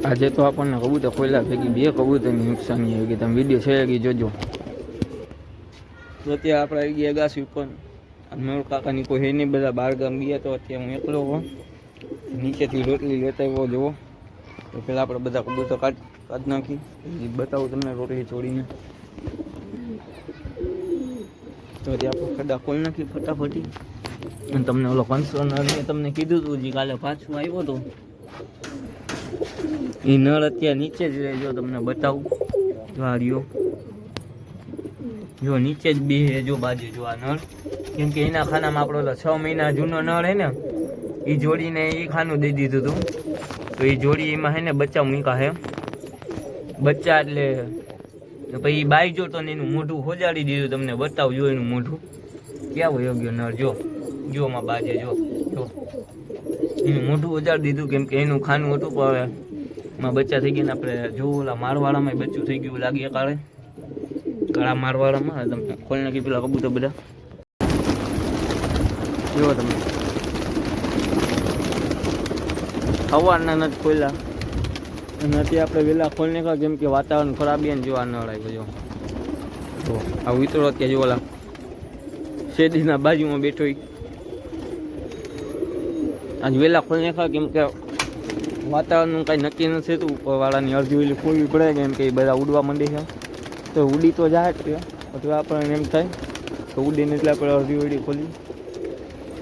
આજે તો આપણને કબૂતર ખોલ્યા ભેગી 2 કબૂતરની નુકસાની આવી ગઈ. તમે વિડીયો છે કે જોજો. તો અત્યારે આપણે આવી ગયા અગાસી ઉપર. મેળ કાકાની કોઈ હે નહીં, બધા બહાર ગામ ગયા. તો અત્યારે હું એકલો હોઉં. નીચેથી રોટલી લેતા આવ્યો જુઓ. તો પેલા આપણે બધા કબૂતર કાઢ નાખી બતાવું તમને રોટલી છોડીને. તો અત્યારે આપણે ખડા ખોલી નાખી ફટાફટી. અને તમને ઓલો કંસનર મેં તમને કીધું હતું જે કાલે પાછું આવ્યો હતો એ નળ અત્યારે નીચે જ રહે. જો તમને બતાવું, જો આ રહ્યો, જો નીચે જ બે જો બાજુ જો આ નળ. કેમ કે એના ખાનામાં આપણો 6 મહિના જૂનો નળ હે ને એ જોડીને એ ખાનું દઈ દીધું હતું. તો એ જોડી એમાં હે ને બચ્ચા મૂકા હે. બચ્ચા એટલે પછી બાઈ જો તો એનું મોઢું હોજાડી દીધું. તમને બતાવજો એનું મોઢું ક્યાં વયો ગયો નળ. જો માં બાજે જો એનું મોઢું ઓજાડી દીધું. કેમ કે એનું ખાનું હતું પણ હવે માં બચ્ચા થઈ ગયા ને. આપણે જો ઓલા મારવાળામાં બચ્ચું થઈ ગયું લાગે કાળા મારવાળામાં. તમે ખોલી નાખી પેલા કબૂતર બધા જો તમે સવારના નથી ખોલ્યા. અને અત્યારે આપણે વહેલા ખોલી નાખ્યા કેમ કે વાતાવરણ ખરાબ ને. જો આ નળ આવ્યો જો આ વિતરો અત્યારે જો ઓલા શેરીના બાજુમાં બેઠો. આજ વહેલા ખોલી નાખ્યા કેમ કે વાતાવરણનું કાંઈ નક્કી નથી થતું. ઉપરવાળાની અડધી ઓલી ખોલવી પડે કેમ કે એ બધા ઉડવા માંડે છે. તો ઉડી તો જાય જ અથવા આપણને એમ થાય તો ઉડીને એટલે આપણે અડધી ઉડી ખોલી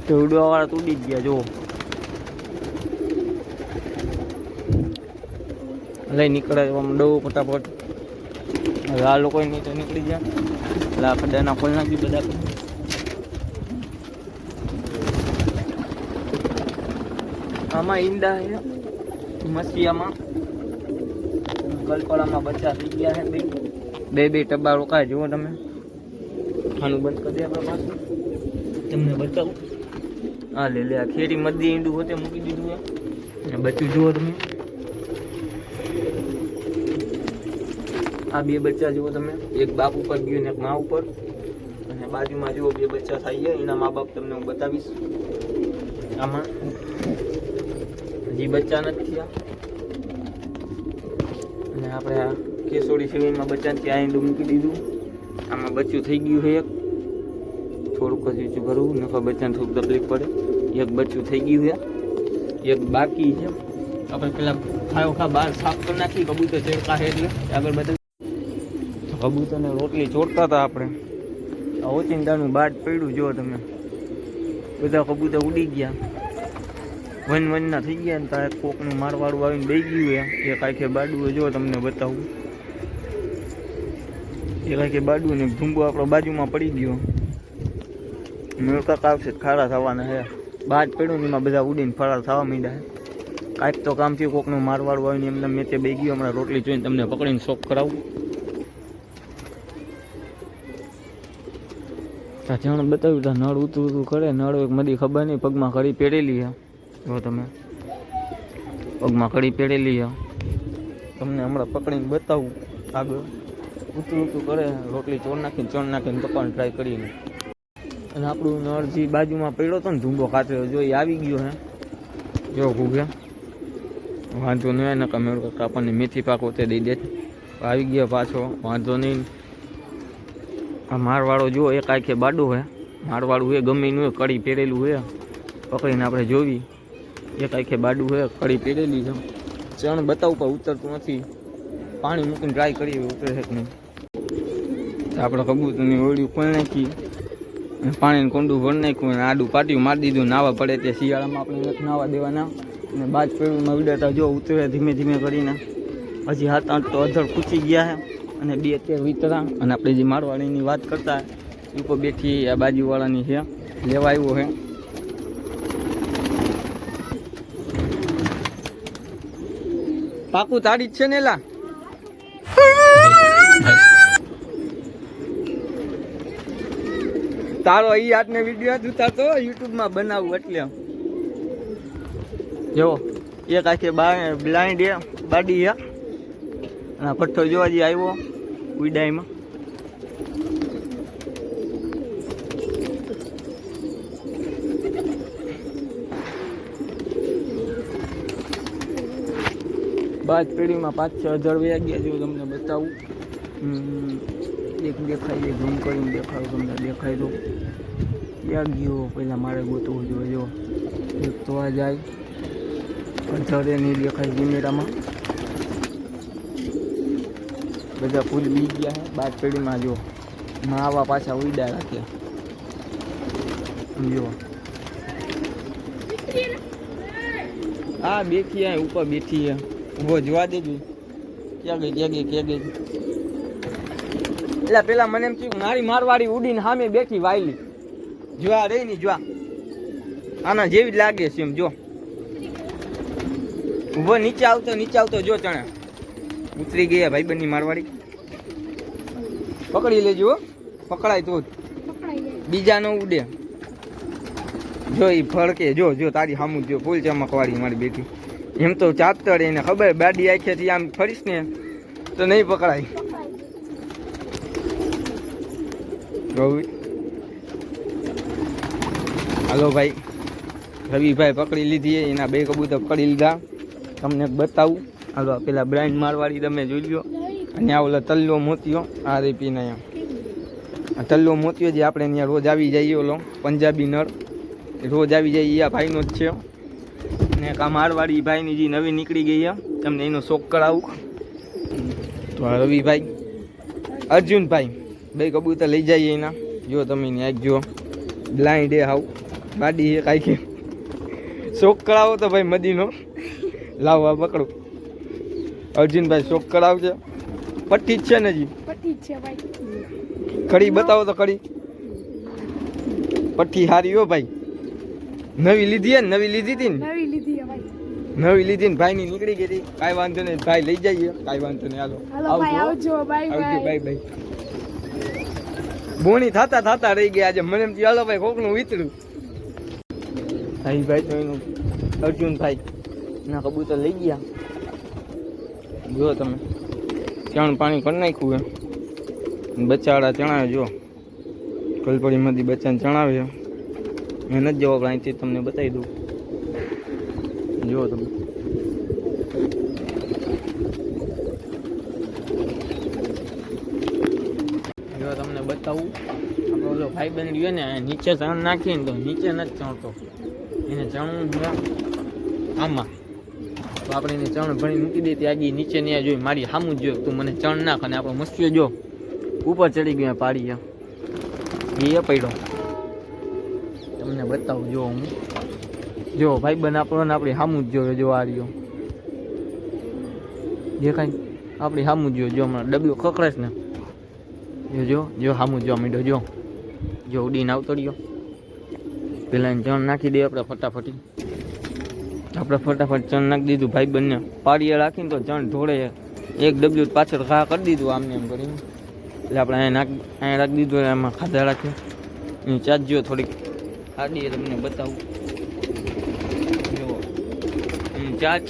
તો ઉડવાવાળા તો ઉડી જ ગયા. જો લઈ નીકળે ડો ફટાફટ. હવે આ લોકો નહીં તો નીકળી ગયા. એટલે આ ખડાના ખોલી નાખી બધા. આમાં ઈંડા છે મસીયામાં, ગલપડામાં બચ્ચા થઈ ગયા છે. બે ટબ્બા રોકાય. જુઓ તમે ખાનું બંધ કરી દે આપણે પાછું તમને બતાવું. હા લે આ ખેરી મધી ઈંડું હોતે મૂકી દીધું અને બચ્ચું જુઓ તમે. આ 2 બચ્ચા જુઓ તમે, એક બાપ ઉપર ગયું ને એક મા ઉપર. અને બાજુમાં જુઓ 2 બચ્ચા થઈ ગયા. એના મા બાપ તમને હું બતાવીશ. આમાં હજી બચ્ચા નથી થયા. અને આપણે આ કેસોડી શેરીમાં બચ્ચાને ત્યાં ઈંડું મૂકી દીધું. આમાં બચ્ચું થઈ ગયું છે એક. થોડુંક જ ઊંચું કરવું નકર બચ્ચાને થોડુંક તકલીફ પડે. એક બચ્ચું થઈ ગયું છે, એક બાકી છે. આપણે પેલા ખા બહાર સાફ કરી નાખી. કબૂતર ચડકા છે એટલે આગળ બધા કબૂતરને રોટલી ચોડતા હતા આપણે. આ ઓચિંતાનું બાદ પડ્યું જો તમે. બધા કબૂતર ઉડી ગયા, વનના થઈ ગયા ને. ત્યાં કોકનું મારવાળું આવીને બેસી ગયું. એ કાંઈકે બાડું જો તમને બતાવું. એ કાંઈકે બાડું ને ધૂંબો આપણો બાજુમાં પડી ગયો. મેળકાક આવશે ખારા થવાના છે. બાદ પડ્યું ને એમાં બધા ઉડીને ફરાર થવા માંડ્યા છે. કાંઈક તો કામ થયું. કોકનું મારવાળું આવીને એમને મેચે બેસી ગયો. હમણાં રોટલી જોઈને તમને પકડીને શોખ કરાવું. જાણ બતાવ્યું તા નળ ઉતરું કરે. નળ એક મધી ખબર નહીં. પગમાં કડી પહેરેલી છે. જો તમે પગમાં કડી પહેરેલી છે. તમને હમણાં પકડીને બતાવું. આગળ ઉતરું કરે. રોટલી ચોળ નાખીને પકડવાની ટ્રાય કરીને. અને આપણું નળ જે બાજુમાં પડ્યો હતો ને ધૂંબો કાચરો જો એ આવી ગયો હે. જો ઘૂગે વાંધો નહીં. એના કમેર આપણને મેથી પાક હોતે દઈ દે. આવી ગયો પાછો વાંધો નહીં. આ મારવાળો જો એક આખે બાડું હે. મારવાળું હે ગમે એનું કડી પહેરેલું હે. પકડીને આપણે જોવી. એક આખે બાડું હે, કડી પહેરેલી છે. ચણ બતાવું પણ ઉતરતું નથી. પાણી મૂકીને ટ્રાય કરીએ ઉતરે છે કે નહીં. આપણે કબૂતરની ઓળ્યું ખોલી નાખી અને પાણીને કોંડું ભરી નાખ્યું અને આડું પાટિયું મારી દીધું. નાવા પડે તે શિયાળામાં આપણે નથી નાવા દેવાના. અને બાજ પેડુંમાં વિડાતા જો ઉતરે ધીમે ધીમે કરીને. હજી 7-8 તો અધર પૂછી ગયા છે. અને 2 અત્યારે વિતરા. અને આપણે જે મારવાડીની વાત કરતા એ ઉપર બેઠી આ બાજુવાળાની છે. લેવા આવ્યો છે. પાકું તારી જ છે ને લા. તારો ઈ આજને વિડીયો જોતા તો યુટ્યુબમાં બનાવું એટલે જો એક આખે બ્લાઇન્ડ બાડી છે. અને પઠ્ઠો જોવા જે આવ્યો ઉડાઈમાં. બાદ પેઢીમાં 5-6 હજાર વયા ગયા જો તમને બતાવું. એક દેખાય છે, ઝૂમ કરીને દેખાડું તમને. દેખાય તો ક્યાં ગયો પહેલાં મારે ગોતવું જોઈએ. જો એક તો આ જાય હજારે નહીં દેખાય કેમેરામાં. બધા ફૂલ બી ગયા છે બાદ પેઢીમાં. જો માવા પાછા ઉડા રાખ્યા. જો હા બેઠી આ ઉપર બેઠી ઉભો જોવા દેજો. ક્યાં ગઈ એટલે પેલા મને એમ થયું મારી મારવાડી ઉડીને સામે બેઠી વાયલી. જો આ રહી ની જો આના જેવી જ લાગે છે એમ. જો ઉભો નીચે આવતો જો ચણા ઉતરી ગયા ભાઈબંધની મારવાડી. પકડી લેજો, પકડાય તો બીજા નો ઉડે. જો એ ફળકે જો તારી સામું જો ફૂલ ચમકવાળી મારી બેટી. એમ તો ચાતર એને ખબર બાડી આખેથી આમ ફરીશ ને તો નહીં પકડાય. હાલો ભાઈ, રવિભાઈ પકડી લીધી. એના 2 કબૂતર પકડી લીધા. તમને બતાવું. હાલો પેલા બ્રાઇન્ડ મારવાડી તમે જોઈ લો. અને આ ઓલો તલ્લો મોતિયો આ રેપી ને આ તલ્લો મોતિયો જે આપણે અહીંયા રોજ આવી જઈએ. ઓલો પંજાબી નળ રોજ આવી જાય એ આ ભાઈનો જ છે. ને આ મારવાડી ભાઈની જે નવી નીકળી ગઈ છે તમને એનો શોખ કરાવું. તો આ રવિભાઈ અર્જુનભાઈ 2 કબૂતર લઈ જઈએ એના. જો તમે ને જો બ્લાઇન્ડ એ હાવ બાડી એ કાંઈ કે શોખ કરાવો તો ભાઈ મદીનો લાવવા પકડો. અર્જુનભાઈ શોખ કરાવશે. પટ્ટી જ છે ને જી? પટ્ટી જ છે ભાઈ. કડી બતાવો તો કડી. પટ્ટી હારી હો ભાઈ. નવી લીધી હે ને? નવી લીધી હતી ને? નવી લીધી ભાઈ. નવી લીધી ને ભાઈની નીકળી ગઈ હતી. કાંઈ વાંધો નહીં, ભાઈ લઈ જઈએ. કાંઈ વાંધો નહીં. હાલો ભાઈ આવજો. બાય. બોણી થતા રહી ગયા આજે. મને એમ થયું હાલો ભાઈ કોકનું વિતરું. ભાઈ તો એનું અર્જુનભાઈ ના કબૂતર લઈ ગયા. જો તમે ચણ પાણી કરી નાખ્યું એમ. બચ્ચાવાળા ચણાવે જો કલપડીમાંથી બચ્ચાને ચણાવે. મેં નથી જવા પણ અહીંથી તમને બતાવી દઉં. જુઓ તમે જો તમને બતાવું. આપણો ઓલો ભાઈબંધ રહ્યો ને નીચે ચણ નાખીને તો નીચે નથી ચણતો. એને ચણવું આમાં તો આપણે એને ચણ ભણી મૂકી દઈએ. ત્યાં આગળ નીચે ને જોઈ મારી સામું જ જોયું તું મને ચણ નાખ. અને આપણો મસ્યો જો ઉપર ચડી ગયો પાડી એ પડ્યો. તમને બતાવું જો હું જો ભાઈબંધ આપણો ને આપણી સામું જ જોયો. જો આ રહ્યો દેખાય આપણી સામું જ જો હમણાં ડબલું ખખડેશ ને જો સામું જોવા માંડ્યો. જો ઉડીને આવતો રહ્યો. પેલા એને ચણ નાખી દઈએ આપણે ફટાફટ ચણ નાખી દીધું. ભાઈબંધને પાડીએ રાખીને તો ચણ ઢોળે. એક ડબલ્યુ પાછળ ઘા કરી દીધું આમને એમ કરીને. એટલે આપણે અહીંયા રાખી દીધું. એમાં ખાધા રાખીએ. એની ચાચ જો થોડીક આડીએ તમને બતાવું. જો એની ચાચ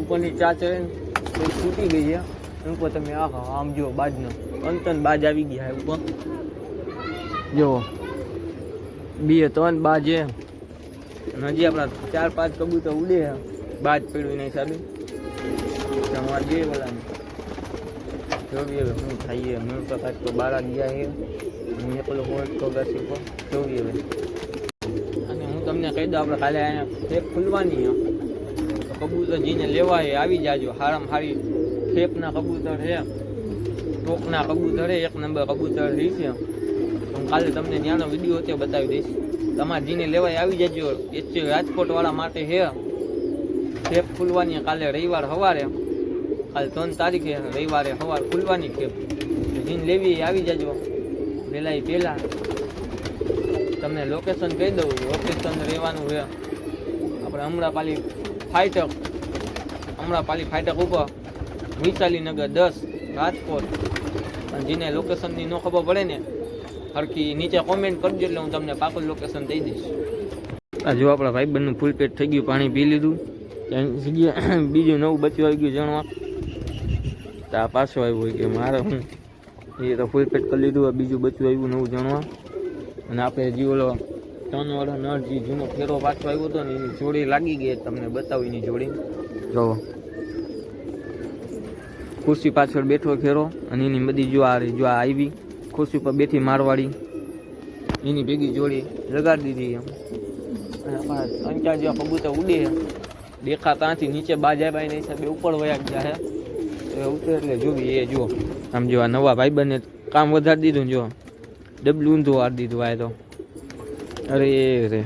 ઉપરની ચાચ થોડી તૂટી ગઈ છે. ઉપર તમે આમ જો બાજનો અંતન બાજ આવી ગયા ઉપર. જો 2-3 બાજ છે. હજી આપણા 4-5 કબૂતર ઉડે બાજ પેડવીના હિસાબે. તમારે જે બોલાને જોઈએ હવે શું થાય. મેં તો કાંઈક તો 12 ગયા છે. હું એકલો હોય તો બેસી ઉપર જોઈએ હવે. અને હું તમને કહી દઉં આપણે કાલે અહીંયા ફેક ખુલવાની તો કબૂતર જેને લેવાય આવી જાજો. સારામાં સારી ફેકના કબૂતર છે, ટોકના કબૂતર છે, 1 નંબર કબૂતર છે. હું કાલે તમને ત્યાંનો વિડીયો હતો બતાવી દઈશ. તમારે જેને લેવાય આવી જજો. એચયુ રાજકોટવાળા માટે છે ખેપ ખુલવાની કાલે રવિવાર સવારે. કાલે 3 તારીખે રવિવારે સવાર ખુલવાની ખેપ. જેને લેવી આવી જજો પહેલાં તમને લોકેશન કહી દઉં. લોકેશન રહેવાનું છે આપણે અમરાપાલી ફાટક ઉપર વિશાલીનગર 10 રાજકોટ. અને જેને લોકેશનની ન ખબર પડે ને હરખી નીચે કોમેન્ટ કરજો એટલે હું તમને પાકું લોકેશન દઈ દઈશ. આ જો આપણા ભાઈબંધનું ફૂલ પેટ થઈ ગયું. પાણી પી લીધું. બીજું નવું બચ્યું આવી ગયું જણવા. તો આ પાછો આવ્યો કે મારે હું એ તો ફૂલ પેટ કરી લીધું. બીજું બચ્યું આવ્યું નવું જણવા. અને આપણે જે ઓલો 3 વાળો નળ જે જૂનો ફેરો પાછો આવ્યો હતો ને એની જોડી લાગી ગઈ. તમને બતાવું એની જોડી. જો ખુરશી પાછળ બેઠો ખેરો અને એની બધી જો આ આવી ખુરશી પર બેઠી મારવાડી એની ભેગી જોડી લગાડી દીધી એમ. અને અમારા અંચા જેવા કબૂતર ઉડે દેખા ત્યાંથી નીચે બાજાબાઈને હિસાબે ઉપર વયા ગયા છે ઉતરે એટલે જોવી એ જો આમ જો આ નવા ભાઈબંધને કામ વધારી દીધું ને જો ડબલું ઊંધું વાળી દીધું આ તો અરે રે